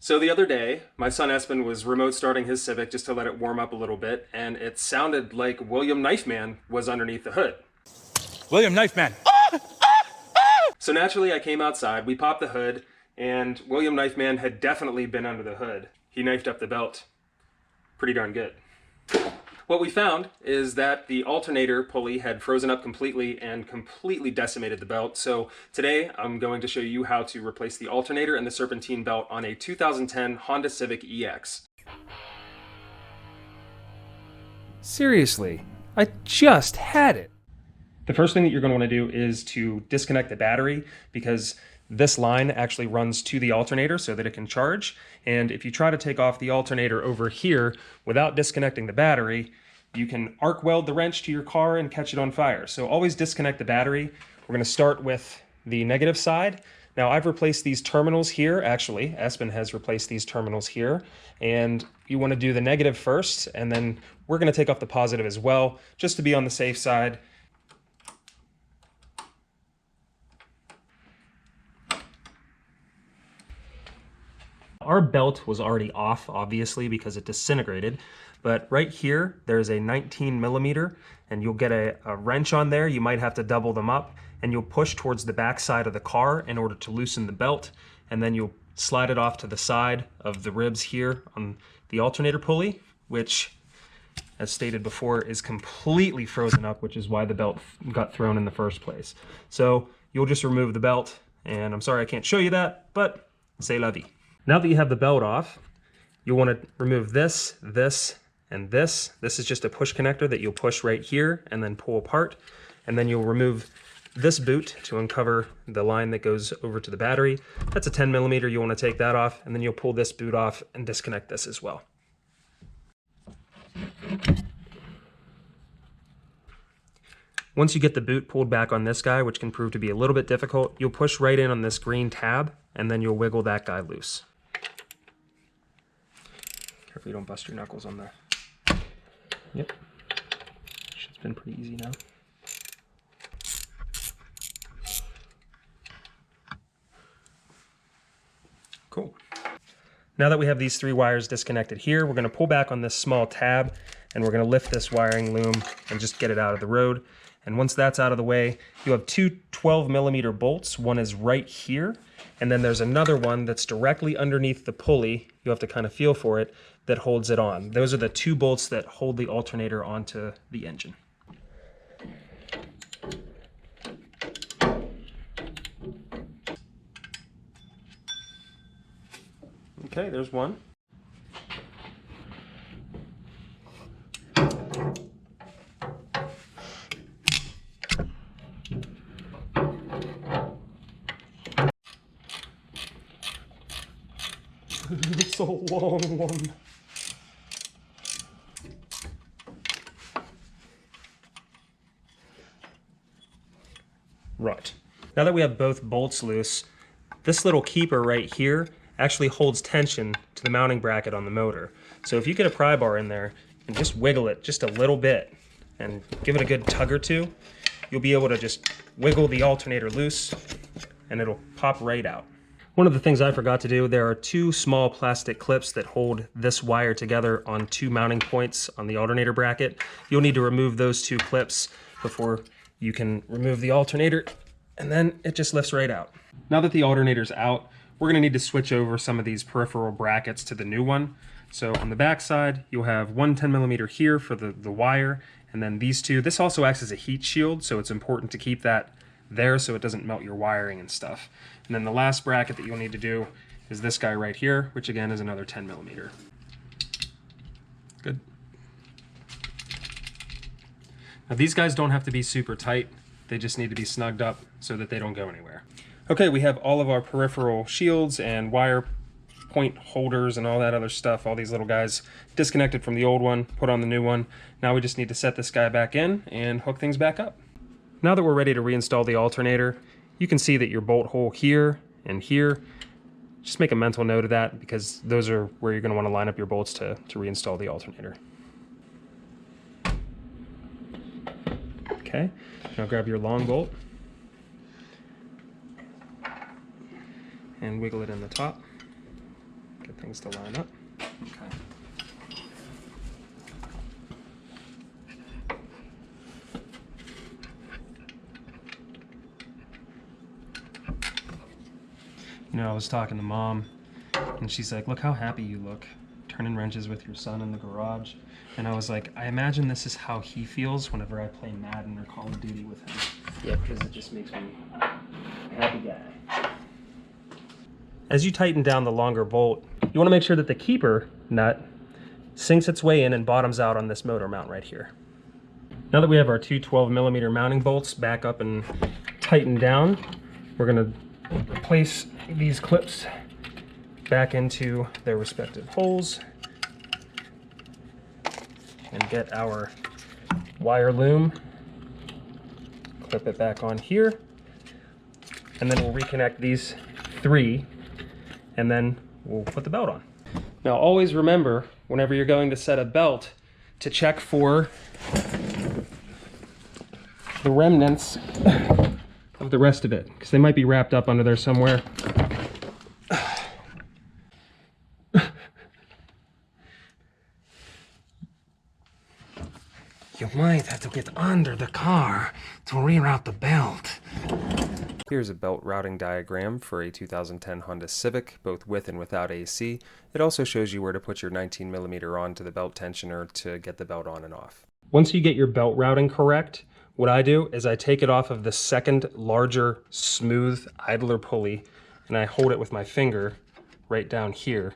So the other day, my son Espn was remote starting his Civic just to let it warm up a little bit, and it sounded like William Knifeman was underneath the hood. William Knifeman. So naturally I came outside, we popped the hood, and William Knifeman had definitely been under the hood. He knifed up the belt. Pretty darn good. What we found is that the alternator pulley had frozen up completely and completely decimated the belt. So today I'm going to show you how to replace the alternator and the Serpentine belt on a 2010 Honda Civic EX. Seriously, I just had it. The first thing that you're going to want to do is to disconnect the battery, because this line actually runs to the alternator so that it can charge. And if you try to take off the alternator over here without disconnecting the battery, you can arc weld the wrench to your car and catch it on fire. So always disconnect the battery. We're going to start with the negative side. Now I've replaced these terminals here. Actually, Espn has replaced these terminals here. And you want to do the negative first, and then we're going to take off the positive as well, just to be on the safe side. Our belt was already off, obviously, because it disintegrated. But right here, there's a 19 millimeter, and you'll get a wrench on there. You might have to double them up, and you'll push towards the back side of the car in order to loosen the belt. And then you'll slide it off to the side of the ribs here on the alternator pulley, which, as stated before, is completely frozen up, which is why the belt got thrown in the first place. So you'll just remove the belt, and I'm sorry I can't show you that, but c'est la vie. Now that you have the belt off, you'll want to remove this, this, and this. This is just a push connector that you'll push right here and then pull apart. And then you'll remove this boot to uncover the line that goes over to the battery. That's a 10 millimeter. You want to take that off, and then you'll pull this boot off and disconnect this as well. Once you get the boot pulled back on this guy, which can prove to be a little bit difficult, you'll push right in on this green tab, and then you'll wiggle that guy loose. Careful you don't bust your knuckles on there. Yep. Shit's been pretty easy now. Cool. Now that we have these three wires disconnected here, we're going to pull back on this small tab, and we're going to lift this wiring loom and just get it out of the road. And once that's out of the way, you have two 12 millimeter bolts. One is right here, and then there's another one that's directly underneath the pulley. You have to kind of feel for it, that holds it on. Those are the two bolts that hold the alternator onto the engine. Okay, there's one. It's a long one. Right. Now that we have both bolts loose, this little keeper right here actually holds tension to the mounting bracket on the motor. So if you get a pry bar in there and just wiggle it just a little bit and give it a good tug or two, you'll be able to just wiggle the alternator loose and it'll pop right out. One of the things I forgot to do, there are two small plastic clips that hold this wire together on two mounting points on the alternator bracket. You'll need to remove those two clips before you can remove the alternator, and then it just lifts right out. Now that the alternator's out, we're going to need to switch over some of these peripheral brackets to the new one. So on the back side, you'll have one 10 millimeter here for the wire, and then these two. This also acts as a heat shield, so it's important to keep that there so it doesn't melt your wiring and stuff. And then the last bracket that you'll need to do is this guy right here, which again is another 10 millimeter. Good. Now these guys don't have to be super tight, they just need to be snugged up so that they don't go anywhere. Okay, we have all of our peripheral shields and wire point holders and all that other stuff, all these little guys disconnected from the old one, put on the new one. Now we just need to set this guy back in and hook things back up. Now that we're ready to reinstall the alternator, you can see that your bolt hole here and here, just make a mental note of that because those are where you're going to want to line up your bolts to reinstall the alternator. Okay, now grab your long bolt and wiggle it in the top. Get get things to line up. Okay. You know, I was talking to Mom, and she's like, look how happy you look, turning wrenches with your son in the garage. And I was like, I imagine this is how he feels whenever I play Madden or Call of Duty with him. Yeah, because it just makes me a happy guy. As you tighten down the longer bolt, you want to make sure that the keeper nut sinks its way in and bottoms out on this motor mount right here. Now that we have our two 12mm mounting bolts back up and tightened down, we're going to place these clips back into their respective holes and get our wire loom, clip it back on here, and then we'll reconnect these three, and then we'll put the belt on. Now always remember, whenever you're going to set a belt, to check for the remnants of the rest of it, because they might be wrapped up under there somewhere. You might have to get under the car to reroute the belt. Here's a belt routing diagram for a 2010 Honda Civic, both with and without AC. It also shows you where to put your 19mm onto the belt tensioner to get the belt on and off. Once you get your belt routing correct, what I do is I take it off of the second larger smooth idler pulley and I hold it with my finger right down here.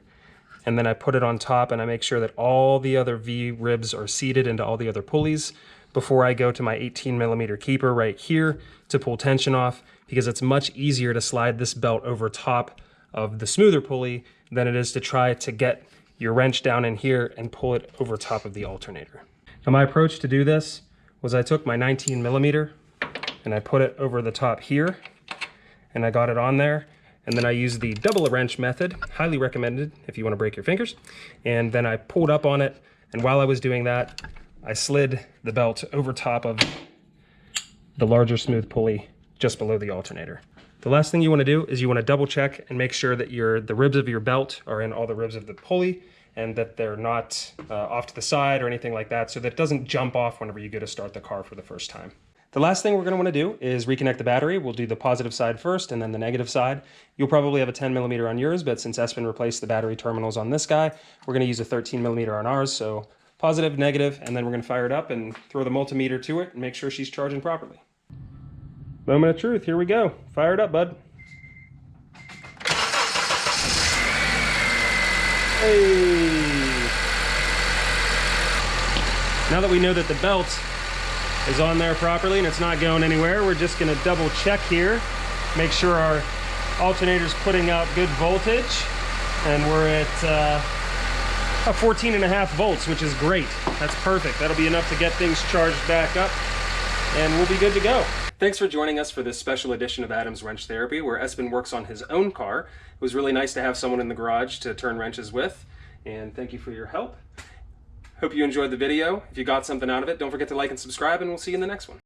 And then I put it on top and I make sure that all the other V ribs are seated into all the other pulleys before I go to my 18mm keeper right here to pull tension off, because it's much easier to slide this belt over top of the smoother pulley than it is to try to get your wrench down in here and pull it over top of the alternator. Now my approach to do this was I took my 19mm and I put it over the top here and I got it on there. And then I used the double wrench method, highly recommended if you want to break your fingers. And then I pulled up on it, and while I was doing that, I slid the belt over top of the larger smooth pulley just below the alternator. The last thing you want to do is you want to double check and make sure that the ribs of your belt are in all the ribs of the pulley and that they're not off to the side or anything like that, so that it doesn't jump off whenever you go to start the car for the first time. The last thing we're going to want to do is reconnect the battery. We'll do the positive side first and then the negative side. You'll probably have a 10mm on yours, but since Espn replaced the battery terminals on this guy, we're going to use a 13mm on ours. So positive, negative, and then we're going to fire it up and throw the multimeter to it and make sure she's charging properly. Moment of truth, here we go. Fire it up, bud. Hey! Now that we know that the belt is on there properly and it's not going anywhere, we're just going to double check here, make sure our alternator's putting out good voltage, and we're at 14.5 volts, which is great. That's perfect. That'll be enough to get things charged back up and we'll be good to go. Thanks for joining us for this special edition of Adam's Wrench Therapy, where Espn works on his own car. It was really nice to have someone in the garage to turn wrenches with, and thank you for your help. Hope you enjoyed the video. If you got something out of it, don't forget to like and subscribe, and we'll see you in the next one.